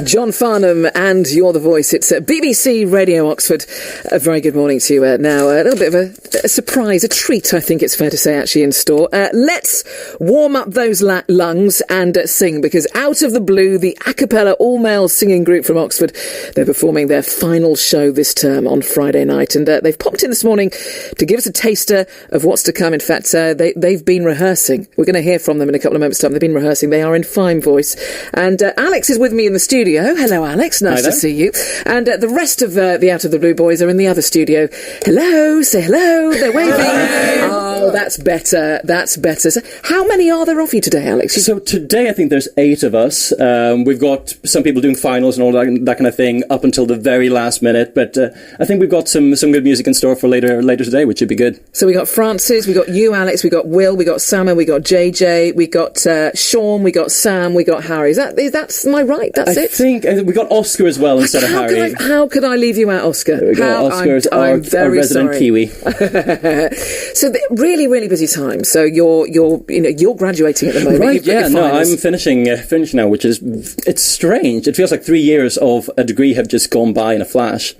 John Farnham and You're the Voice. It's BBC Radio Oxford. A very good morning to you. Now, a little bit of a surprise, a treat, I think it's fair to say, actually, in store. Let's warm up those lungs and sing, because out of the blue, the a cappella all-male singing group from Oxford, they're performing their final show this term on Friday night. And they've popped in this morning to give us a taster of what's to come. In fact, they've been rehearsing. We're going to hear from them in a couple of moments' time. They've been rehearsing. They are in fine voice. And Alex is with me in the studio. Hello, Alex. Nice to see you. And the rest of the Out of the Blue boys are in the other studio. Hello. Say hello. They're waving. Oh, that's better. That's better. So how many are there of you today, Alex? So today I think there's 8 of us. We've got some people doing finals and all that kind of thing up until the very last minute. But I think we've got some good music in store for later today, which should be good. So we got Francis, we got you, Alex, we got Will, we got Sam, we got JJ, we got Sean, we got Sam, we got Harry. That's am I right? That's it. I think we got Oscar as well instead of Harry. How could I leave you out, Oscar? There we go. Oscar's our resident Kiwi. So really, really busy time. So you're graduating at the moment. Right? Yeah. No, I'm finishing now, which is it's strange. It feels like 3 years of a degree have just gone by in a flash.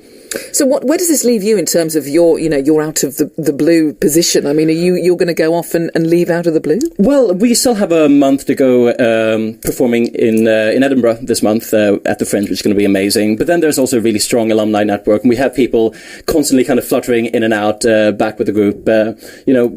So where does this leave you in terms of your out of the blue position? I mean, you're going to go off and leave out of the blue? Well, we still have a month to go performing in Edinburgh this month at the Fringe, which is going to be amazing. But then there's also a really strong alumni network, and we have people constantly kind of fluttering in and out back with the group.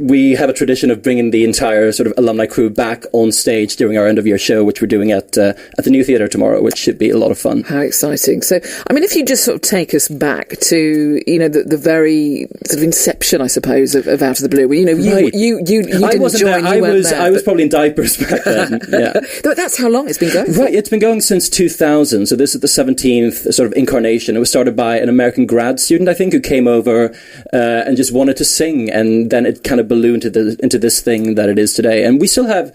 We have a tradition of bringing the entire sort of alumni crew back on stage during our end of year show, which we're doing at the New Theatre tomorrow, which should be a lot of fun. How exciting! So, I mean, if you just sort of take us back to the very sort of inception, I suppose, of Out of the Blue. You didn't join. I was probably in diapers back then. Yeah, that's how long it's been going. Right, it's been going since 2000. So this is the 17th sort of incarnation. It was started by an American grad student, I think, who came over and just wanted to sing, and then it kind of ballooned into this thing that it is today. And we still have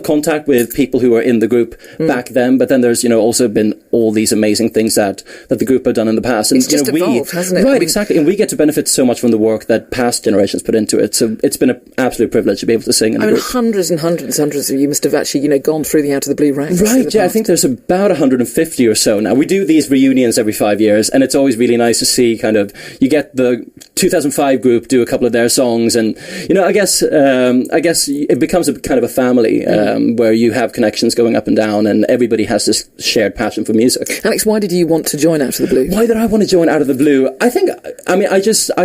contact with people who were in the group back then. But then there's also been all these amazing things that the group have done in the past. And it's just evolved, hasn't it? Right, exactly. And we get to benefit so much from the work that past generations put into it. So it's been an absolute privilege to be able to sing in the group. Hundreds and hundreds of you must have actually, gone through the Out of the Blue ranks. Right, yeah. I think there's about 150 or so now. We do these reunions every 5 years, and it's always really nice to see you get the 2005 group do a couple of their songs, and, I guess it becomes a kind of a family where you have connections going up and down, and everybody has this shared passion for music. Alex, why did you want to join Out of the Blue? Why did I want to join Out of the Blue? I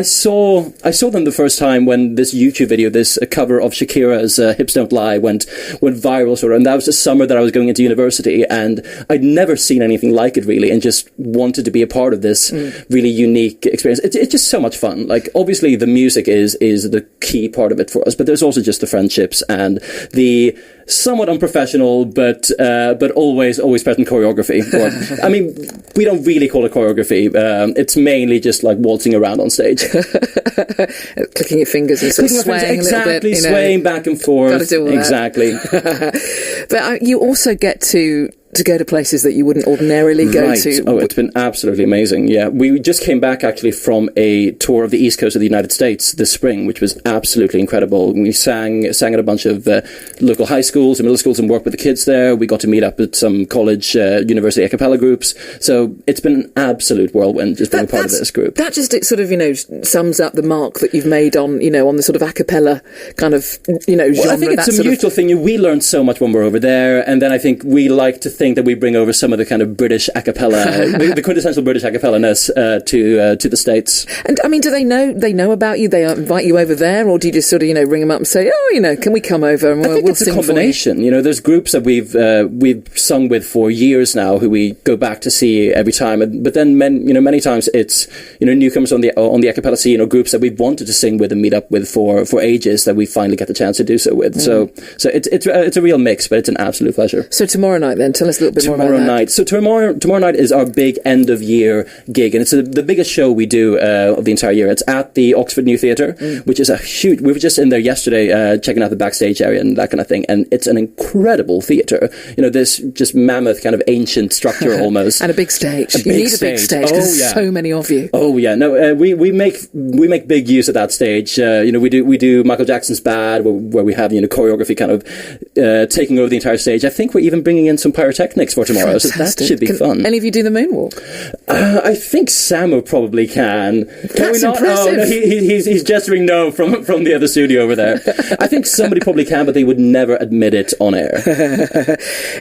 saw them the first time when this YouTube video, this cover of Shakira's Hips Don't Lie went viral, sort of, and that was the summer that I was going into university, and I'd never seen anything like it, really, and just wanted to be a part of this really unique experience. It's just so much fun. Like, obviously the music is the key part of it for us, but there's also just the friendships and the somewhat unprofessional but always present choreography. We don't really call it choreography. It's mainly just like waltzing around on stage, clicking your fingers and sort of swaying a little bit, swaying back and forth. Gotta do all exactly. That. But you also get to go to places that you wouldn't ordinarily go to. Oh, it's been absolutely amazing. Yeah, we just came back actually from a tour of the East Coast of the United States this spring, which was absolutely incredible. We sang at a bunch of local high schools and middle schools and worked with the kids there. We got to meet up with some college, university a cappella groups. So it's been an absolute whirlwind just being a part of this group. That just sort of sums up the mark that you've made on on the sort of a cappella kind of genre. Well, I think it's a mutual thing. We learned so much when we're over there, and then I think we like to think that we bring over some of the kind of British a cappella, the quintessential British a cappella-ness to the States. And I mean, do they know about you? They invite you over there, or do you just sort of ring them up and say, can we come over and we'll it's sing a combination. There's groups that we've sung with for years now who we go back to see every time. But then many times it's newcomers on the a cappella scene, or groups that we've wanted to sing with and meet up with for ages that we finally get the chance to do so with. So it's a real mix, but it's an absolute pleasure. So tomorrow night, then, tell us a little bit more about that. Tomorrow night. So tomorrow night is our big end of year gig, and it's the biggest show we do of the entire year. It's at the Oxford New Theatre, which is a huge. We were just in there yesterday checking out the backstage area and that kind of thing, and it's an incredible theatre. This just mammoth kind of ancient structure almost, and a big stage. You need a big stage because there's so many of you. Oh yeah, no, we make big use of that stage. We do Michael Jackson's Bad, where we have choreography kind of taking over the entire stage. I think we're even bringing in some pyrotechnics pyrotechnics for tomorrow, so that should be fun. Any of you do the moonwalk? I think Samu probably can. That's impressive. Oh, no, he's gesturing no from the other studio over there. I think somebody probably can, but they would never admit it on air.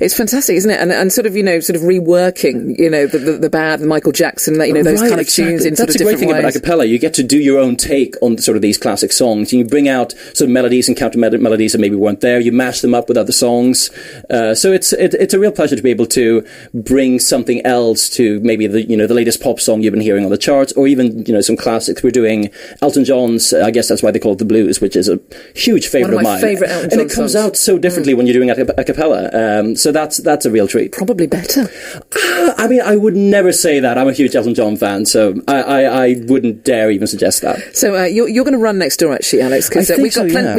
It's fantastic, isn't it? And sort of, sort of reworking, the bad Michael Jackson, those kind of tunes in sort of different ways. That's the great thing about a cappella. You get to do your own take on sort of these classic songs. You bring out sort of melodies and counter melodies that maybe weren't there. You mash them up with other songs. So it's a real pleasure to be able to bring something else to maybe the latest pop song you've been hearing on the charts, or even some classics. We're doing Elton John's, I guess that's why they call it The Blues, which is a huge favourite of mine. One of my favourite Elton John songs. And it comes out so differently when you're doing a cappella. So that's a real treat. Probably better. I mean, I would never say that. I'm a huge Elton John fan, so I wouldn't dare even suggest that. So you're going to run next door, actually, Alex, because we've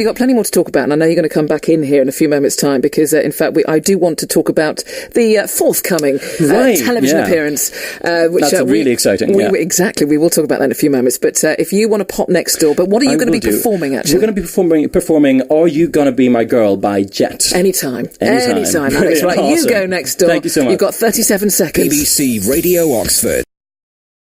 got plenty more to talk about, and I know you're going to come back in here in a few moments' time, because in fact I do want to talk about the forthcoming television appearance, which that's really exciting. Exactly, we will talk about that in a few moments. But if you want to pop next door, but what are you going to be performing? Actually, we're going to be performing "Are You Gonna Be My Girl" by Jet. Anytime, Alex. Right, awesome. You go next door. Thank you so much. You've got 37 seconds. BBC Radio Oxford.